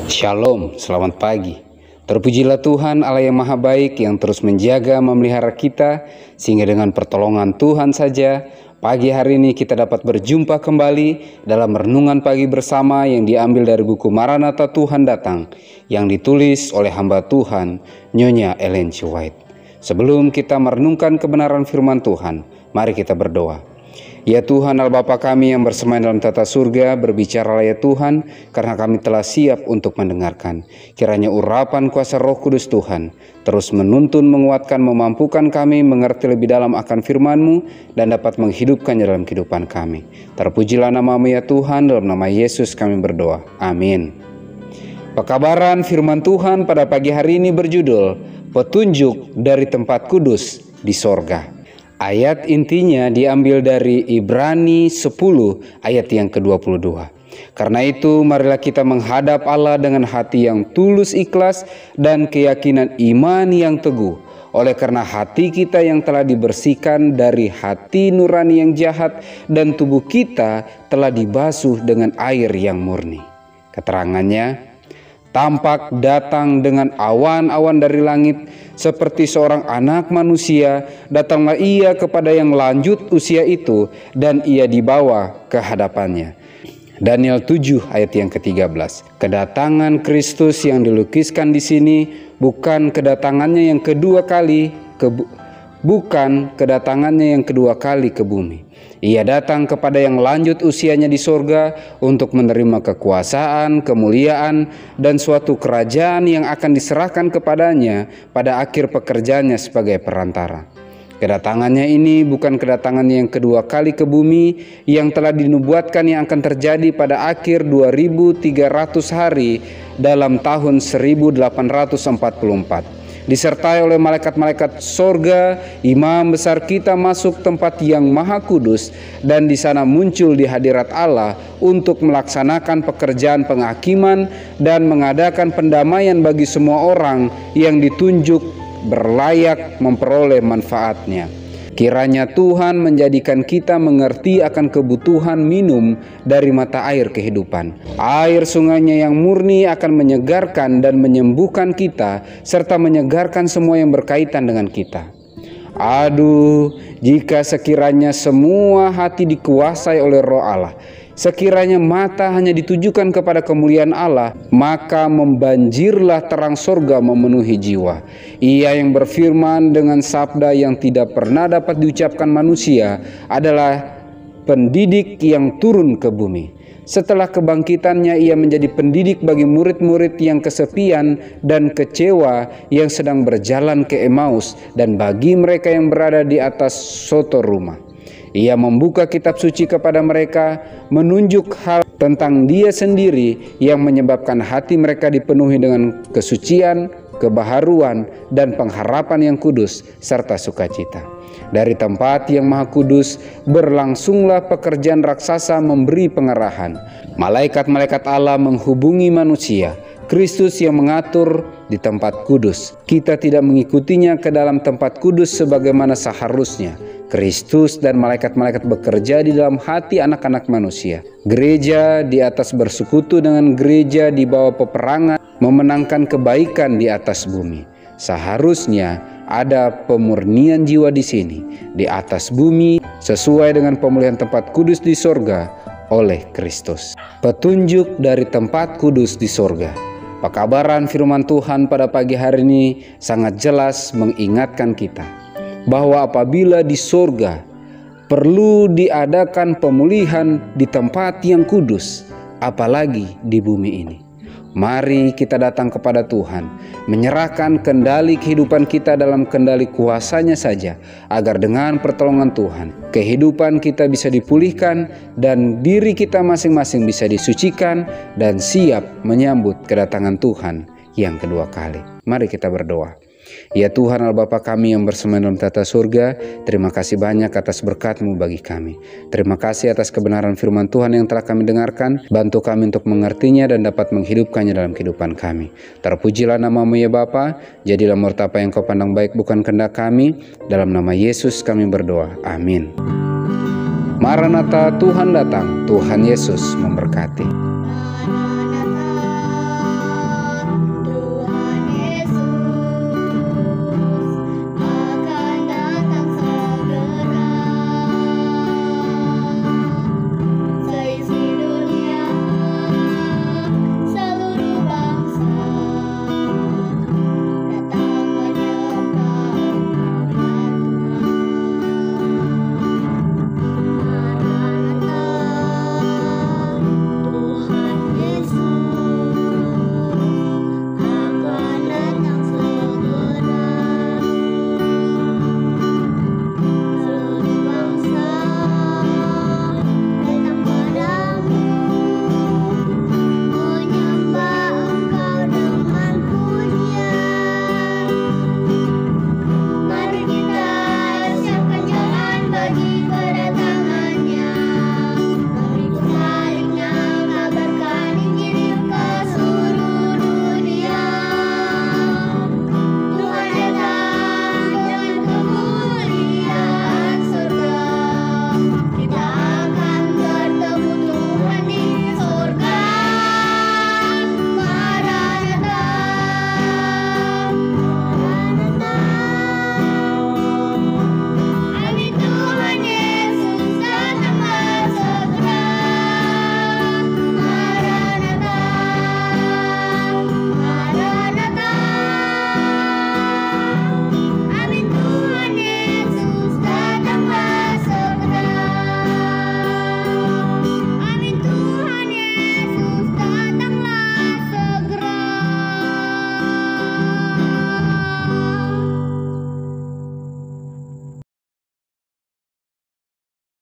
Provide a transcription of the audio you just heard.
Shalom, selamat pagi. Terpujilah Tuhan Allah yang Maha Baik yang terus menjaga memelihara kita, sehingga dengan pertolongan Tuhan saja pagi hari ini kita dapat berjumpa kembali dalam renungan pagi bersama yang diambil dari buku Maranatha Tuhan Datang yang ditulis oleh hamba Tuhan Nyonya Ellen G. White. Sebelum kita merenungkan kebenaran firman Tuhan, mari kita berdoa. Ya Tuhan Allah Bapa kami yang bersemayam dalam tata surga, berbicaralah ya Tuhan, karena kami telah siap untuk mendengarkan. Kiranya urapan kuasa Roh Kudus Tuhan terus menuntun, menguatkan, memampukan kami mengerti lebih dalam akan firman-Mu dan dapat menghidupkannya dalam kehidupan kami. Terpujilah nama-Mu ya Tuhan, dalam nama Yesus kami berdoa. Amin. Pekabaran firman Tuhan pada pagi hari ini berjudul Petunjuk dari Tempat Kudus di Sorga. Ayat intinya diambil dari Ibrani 10 ayat yang ke-22. Karena itu marilah kita menghadap Allah dengan hati yang tulus ikhlas dan keyakinan iman yang teguh. Oleh karena hati kita yang telah dibersihkan dari hati nurani yang jahat dan tubuh kita telah dibasuh dengan air yang murni. Keterangannya, tampak datang dengan awan-awan dari langit, seperti seorang anak manusia, datanglah ia kepada yang lanjut usia itu, dan ia dibawa ke hadapannya. Daniel 7 ayat yang ke-13. Kedatangan Kristus yang dilukiskan di sini bukan kedatangannya yang kedua kali ke bumi. Ia datang kepada yang lanjut usianya di sorga untuk menerima kekuasaan, kemuliaan, dan suatu kerajaan yang akan diserahkan kepadanya pada akhir pekerjaannya sebagai perantara. Kedatangannya ini bukan kedatangannya yang kedua kali ke bumi yang telah dinubuatkan yang akan terjadi pada akhir 2300 hari dalam tahun 1844. Disertai oleh malaikat-malaikat sorga, imam besar kita masuk tempat yang maha kudus, dan di sana muncul di hadirat Allah untuk melaksanakan pekerjaan penghakiman dan mengadakan pendamaian bagi semua orang yang ditunjuk berlayak memperoleh manfaatnya. Kiranya Tuhan menjadikan kita mengerti akan kebutuhan minum dari mata air kehidupan. Air sungainya yang murni akan menyegarkan dan menyembuhkan kita, serta menyegarkan semua yang berkaitan dengan kita. Aduh, jika sekiranya semua hati dikuasai oleh Roh Allah, sekiranya mata hanya ditujukan kepada kemuliaan Allah, maka membanjirlah terang sorga memenuhi jiwa. Ia yang berfirman dengan sabda yang tidak pernah dapat diucapkan manusia adalah pendidik yang turun ke bumi. Setelah kebangkitannya, ia menjadi pendidik bagi murid-murid yang kesepian dan kecewa yang sedang berjalan ke Emmaus, dan bagi mereka yang berada di atas soto rumah. Ia membuka kitab suci kepada mereka, menunjuk hal tentang Dia sendiri yang menyebabkan hati mereka dipenuhi dengan kesucian, kebaharuan, dan pengharapan yang kudus serta sukacita. Dari tempat yang maha kudus berlangsunglah pekerjaan raksasa memberi pengarahan. Malaikat-malaikat Allah menghubungi manusia. Kristus yang mengatur di tempat kudus. Kita tidak mengikutinya ke dalam tempat kudus sebagaimana seharusnya. Kristus dan malaikat-malaikat bekerja di dalam hati anak-anak manusia. Gereja di atas bersekutu dengan gereja di bawah peperangan, memenangkan kebaikan di atas bumi. Seharusnya ada pemurnian jiwa di sini, di atas bumi, sesuai dengan pemulihan tempat kudus di sorga oleh Kristus. Petunjuk dari tempat kudus di sorga. Pekabaran firman Tuhan pada pagi hari ini sangat jelas mengingatkan kita bahwa apabila di sorga perlu diadakan pemulihan di tempat yang kudus, apalagi di bumi ini. Mari kita datang kepada Tuhan, menyerahkan kendali kehidupan kita dalam kendali kuasa-Nya saja, agar dengan pertolongan Tuhan, kehidupan kita bisa dipulihkan dan diri kita masing-masing bisa disucikan dan siap menyambut kedatangan Tuhan yang kedua kali. Mari kita berdoa. Ya Tuhan Allah Bapa kami yang bersemayam dalam tata surga, terima kasih banyak atas berkat-Mu bagi kami. Terima kasih atas kebenaran firman Tuhan yang telah kami dengarkan. Bantu kami untuk mengertinya dan dapat menghidupkannya dalam kehidupan kami. Terpujilah nama-Mu ya Bapa. Jadilah menurut apa yang Kau pandang baik, bukan kehendak kami. Dalam nama Yesus kami berdoa. Amin. Maranatha, Tuhan datang. Tuhan Yesus memberkati.